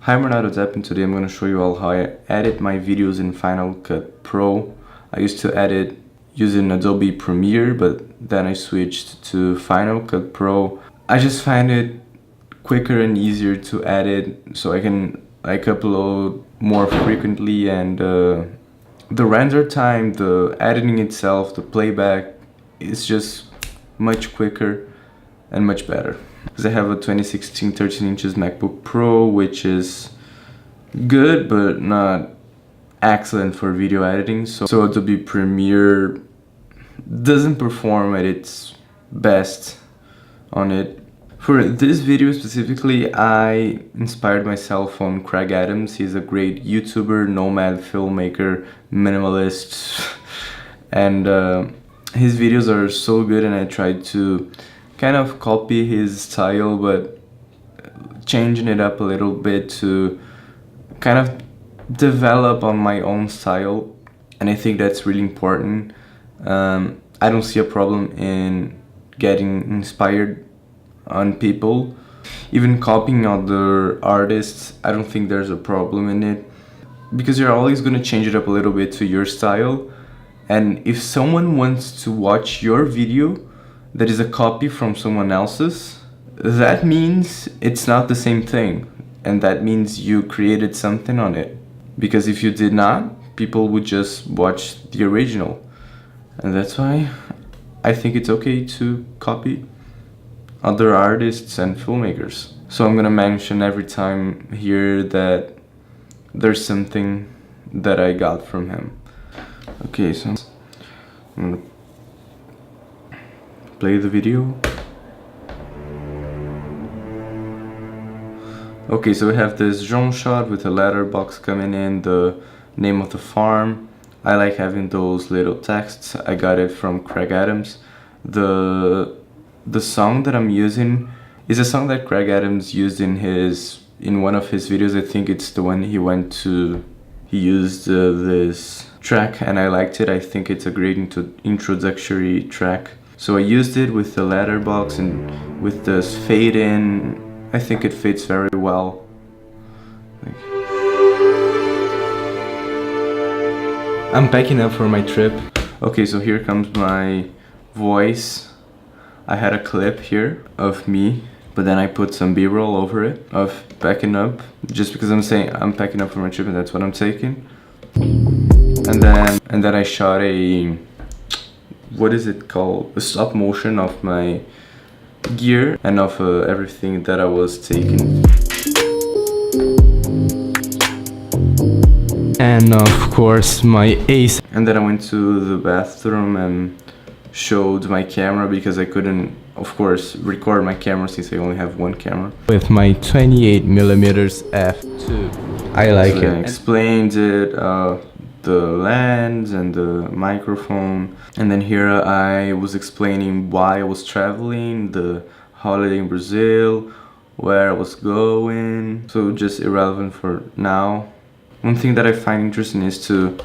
Hi, I'm Renato, and today I'm going to show you all how I edit my videos in Final Cut Pro. I used to edit using Adobe Premiere, but then I switched to Final Cut Pro. I just find it quicker and easier to edit, so I can upload more frequently, and the render time, the editing itself, the playback is just much quicker and much better. Because I have a 2016 13 inches MacBook Pro, which is good but not excellent for video editing. So Adobe Premiere doesn't perform at its best on it. For this video specifically, I inspired myself on Craig Adams. He's a great YouTuber, nomad filmmaker, minimalist, and his videos are so good, and I tried to kind of copy his style, but changing it up a little bit to kind of develop on my own style, and I think that's really important. I don't see a problem in getting inspired on people, even copying other artists. I don't think there's a problem in it, because you're always going to change it up a little bit to your style. And if someone wants to watch your video that is a copy from someone else's, that means it's not the same thing, and that means you created something on it. Because if you did not, people would just watch the original, and that's why I think it's okay to copy other artists and filmmakers. So I'm gonna mention every time here that there's something that I got from him. Okay, so I'm gonna play the video. Okay, so we have this drone shot with a letterbox coming in, the name of the farm. I like having those little texts. I got it from Craig Adams. The song that I'm using is a song that Craig Adams used in one of his videos. I think it's the one he used this track, and I liked it. I think it's a great introductory track. So I used it with the letterbox and with this fade in. I think it fits very well. I'm packing up for my trip. Okay, so here comes my voice. I had a clip here of me, but then I put some B-roll over it of packing up, just because I'm saying I'm packing up for my trip and that's what I'm taking. And then I shot a, what is it called, a stop motion of my gear and of everything that I was taking. And of course my ace. And then I went to the bathroom and showed my camera, because I couldn't, of course, record my camera since I only have one camera. With my 28mm f2. I like it. I explained it, the lens and the microphone, and then here I was explaining why I was traveling, the holiday in Brazil, where I was going, so just irrelevant for now. One thing that I find interesting is to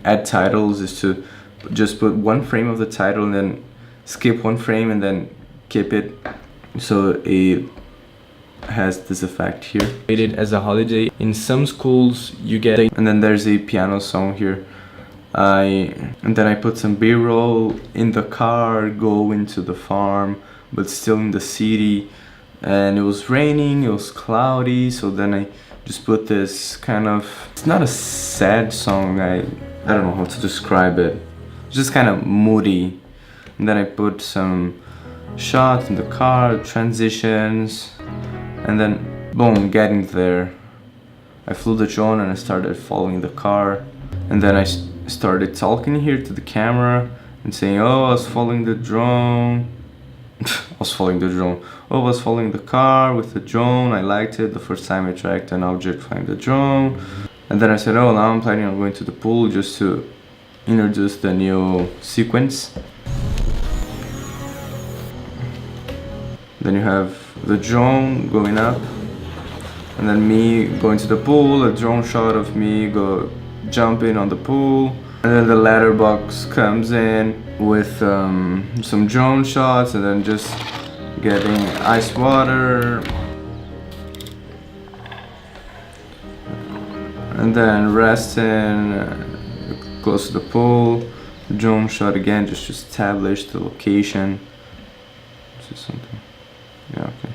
add titles, is to just put one frame of the title and then skip one frame and then keep it, so it has this effect here. Rated as a holiday. In some schools you get it. And then there's a piano song here. And then I put some B-roll in the car going to the farm, but still in the city, and it was raining, it was cloudy, so then I just put this kind of, it's not a sad song, I don't know how to describe it, it's just kind of moody. And then I put some shots in the car, transitions, and then boom, getting there. I flew the drone and I started following the car, and then I started talking here to the camera and saying, oh, I was following the drone. I was following the drone. Oh, I was following the car with the drone. I liked it the first time I tracked an object flying the drone. And then I said, oh, now I'm planning on going to the pool, just to introduce the new sequence. Then you have the drone going up, and then me going to the pool, a drone shot of me jumping on the pool, and then the letterbox comes in with some drone shots, and then just getting ice water, And then resting close to the pool. Drone shot again just to establish the location. This is something. Yeah, okay.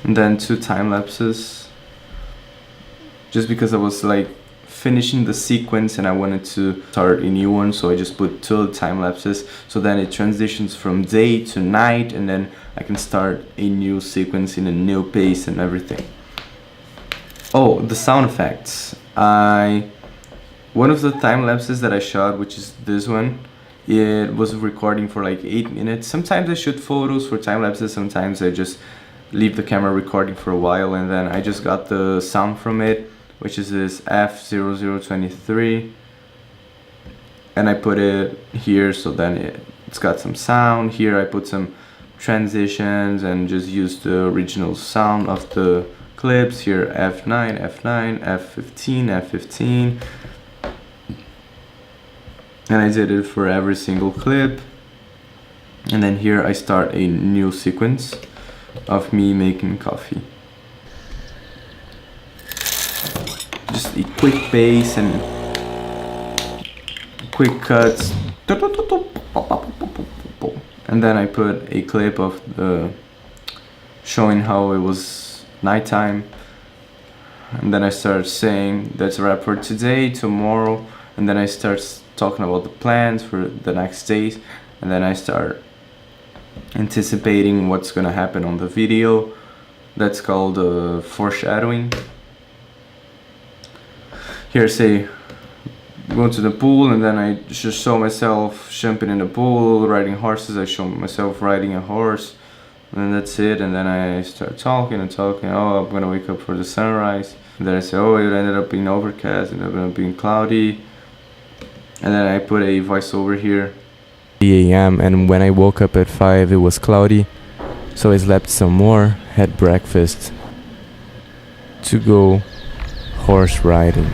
And then 2 time lapses. Just because I was like finishing the sequence and I wanted to start a new one, so I just put 2 time lapses, so then it transitions from day to night, and then I can start a new sequence in a new pace and everything. Oh, the sound effects. One of the time lapses that I shot, which is this one, it was recording for like 8 minutes. Sometimes I shoot photos for time lapses, sometimes I just leave the camera recording for a while, and then I just got the sound from it, which is this F0023, and I put it here, so then it's got some sound. Here I put some transitions and just used the original sound of the clips. Here F9, F9, F15, F15, and I did it for every single clip. And then here I start a new sequence of me making coffee. Just a quick pace and quick cuts. And then I put a clip of showing how it was nighttime. And then I start saying that's a wrap for today, tomorrow. And then I start talking about the plans for the next days. And then I start anticipating what's gonna happen on the video. That's called foreshadowing. Here I say go to the pool, and then I just show myself jumping in the pool, riding horses. I show myself riding a horse, and then that's it. And then I start talking and talking. Oh, I'm gonna wake up for the sunrise. And then I say, oh, it ended up being overcast, it ended up being cloudy. And then I put a voiceover here. 3 a.m. and when I woke up at 5 it was cloudy, so I slept some more, had breakfast to go horse riding.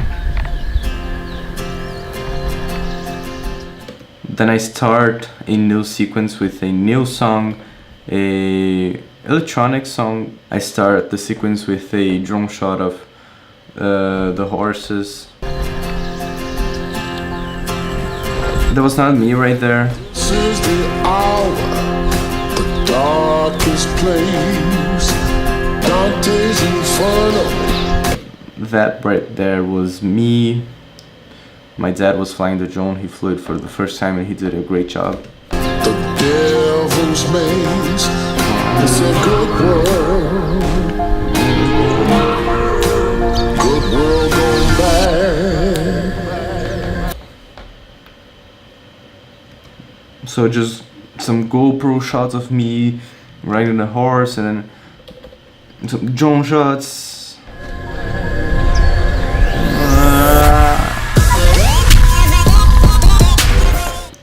Then I start a new sequence with a new song, a electronic song. I start the sequence with a drone shot of the horses. That was not me right there. This is the hour, the darkest place, Dante's Inferno. That right there was me. My dad was flying the drone. He flew it for the first time and he did a great job. The devil's maze is a good world. Good world gone bad. So just some GoPro shots of me riding a horse, and then some drone shots.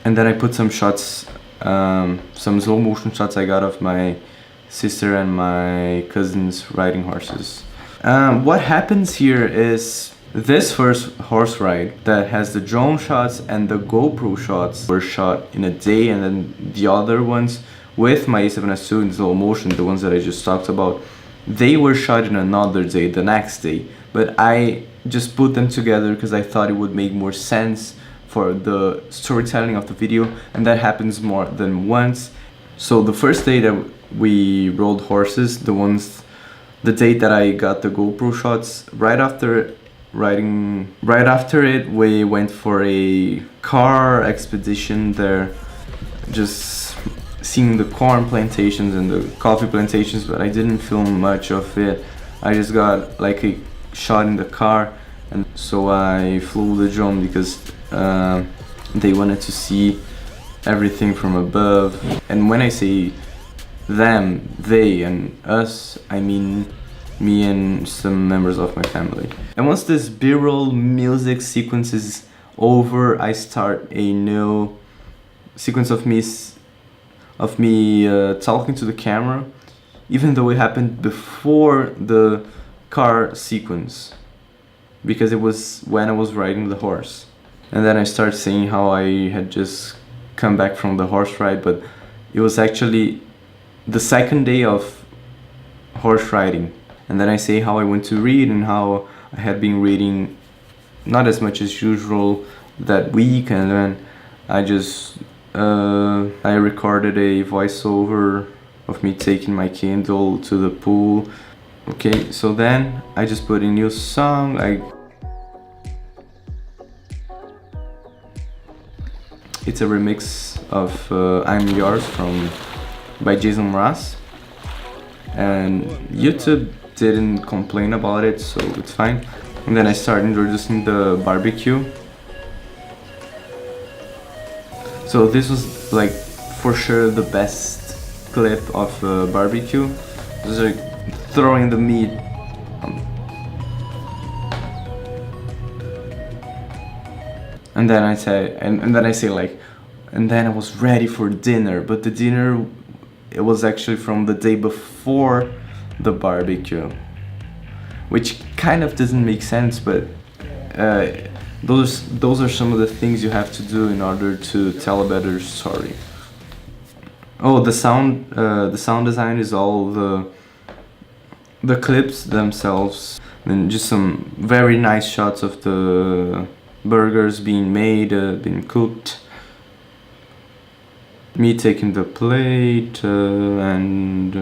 And then I put some shots, some slow motion shots I got of my sister and my cousins riding horses. What happens here is this first horse ride that has the drone shots and the GoPro shots were shot in a day, and then the other ones with my A7S II in slow motion, the ones that I just talked about, they were shot in another day, the next day. But I just put them together because I thought it would make more sense for the storytelling of the video, and that happens more than once. So the first day that we rode horses, the day that I got the GoPro shots, right after it we went for a car expedition there, just seeing the corn plantations and the coffee plantations, but I didn't film much of it. I just got like a shot in the car, and so I flew the drone because they wanted to see everything from above. And when I say them, they, and us, I mean me and some members of my family. And once this B-roll music sequence is over, I start a new sequence of me talking to the camera, even though it happened before the car sequence, because it was when I was riding the horse. And then I start saying how I had just come back from the horse ride, but it was actually the second day of horse riding. And then I say how I went to read and how I had been reading not as much as usual that week, and then I just I recorded a voiceover of me taking my Kindle to the pool. Okay, so then I just put a new song. It's a remix of I'm Yours by Jason Mraz, and YouTube didn't complain about it, so it's fine. And then I started introducing the barbecue. So this was like for sure the best clip of barbecue. Just like throwing the meat. And then I say, and then I say like, and then I was ready for dinner, but the dinner, it was actually from the day before the barbecue, which kind of doesn't make sense, but those are some of the things you have to do in order to tell a better story. Oh, the sound design is all the clips themselves, and just some very nice shots of the burgers being made, being cooked, me taking the plate, and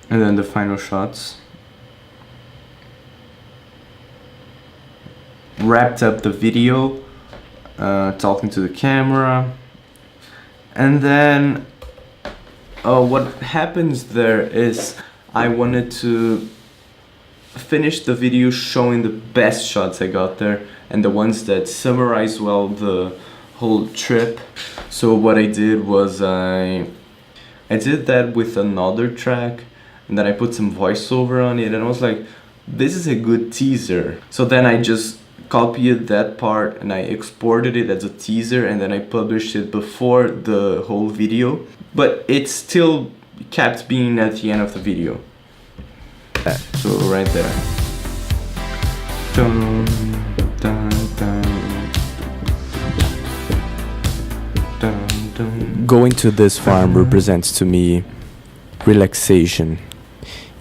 then the final shots. Wrapped up the video, talking to the camera, and then what happens there is I wanted to finish the video showing the best shots I got there and the ones that summarize well the whole trip. So what I did was I did that with another track, and then I put some voiceover on it, and I was like, this is a good teaser. So then I just copied that part and I exported it as a teaser, and then I published it before the whole video, but it still kept being at the end of the video. So right there. Dun, dun, dun. Dun, dun. Going to this farm represents to me relaxation,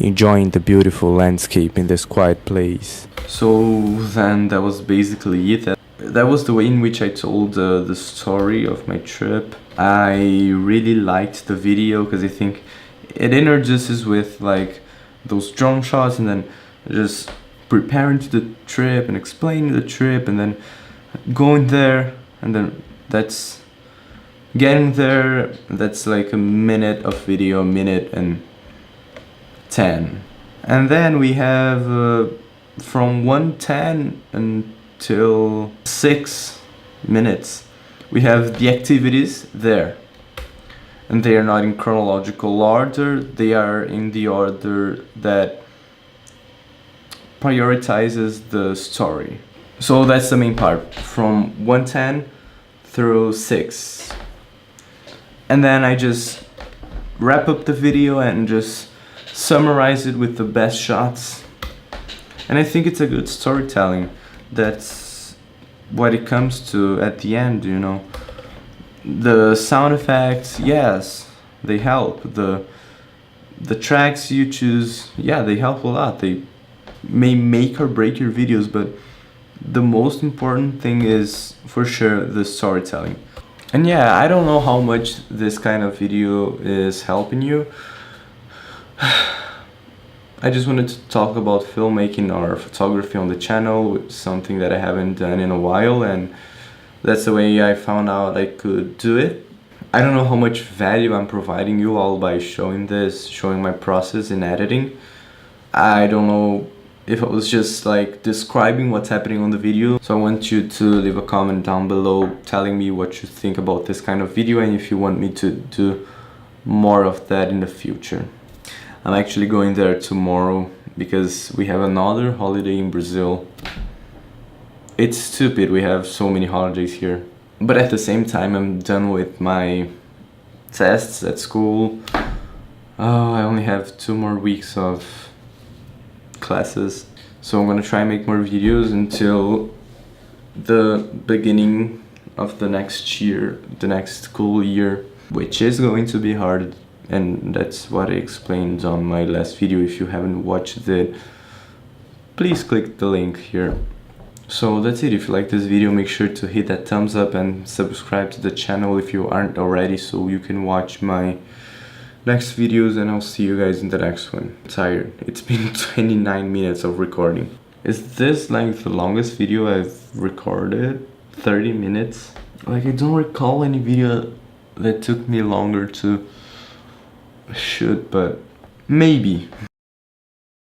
enjoying the beautiful landscape in this quiet place. So then that was basically it. That was the way in which I told the story of my trip. I really liked the video because I think it introduces with like those drone shots, and then just preparing to the trip and explaining the trip, and then going there, and then that's getting there. That's like a minute of video, a minute and 10, and then we have from 1:10 until 6 minutes we have the activities there, and they are not in chronological order, they are in the order that prioritizes the story. So that's the main part, from 1:10 through 6. And then I just wrap up the video and just summarize it with the best shots. And I think it's a good storytelling. That's what it comes to at the end, you know. The sound effects, yes, they help. The tracks you choose, yeah, they help a lot. They may make or break your videos, but the most important thing is for sure the storytelling. And yeah, I don't know how much this kind of video is helping you. I just wanted to talk about filmmaking or photography on the channel, something that I haven't done in a while, and that's the way I found out I could do it. I don't know how much value I'm providing you all by showing this, showing my process in editing. I don't know if I was just like describing what's happening on the video. So I want you to leave a comment down below telling me what you think about this kind of video, and if you want me to do more of that in the future. I'm actually going there tomorrow because we have another holiday in Brazil. It's stupid, we have so many holidays here. But at the same time, I'm done with my tests at school. Oh, I only have 2 more weeks of classes. So I'm gonna try and make more videos until the beginning of the next year, the next school year. which is going to be hard, and that's what I explained on my last video. If you haven't watched it, please click the link here. So that's it. If you like this video, make sure to hit that thumbs up and subscribe to the channel if you aren't already, so you can watch my next videos, and I'll see you guys in the next one. I'm tired. It's been 29 minutes of recording. Is this like the longest video I've recorded? 30 minutes? Like, I don't recall any video that took me longer to shoot, but maybe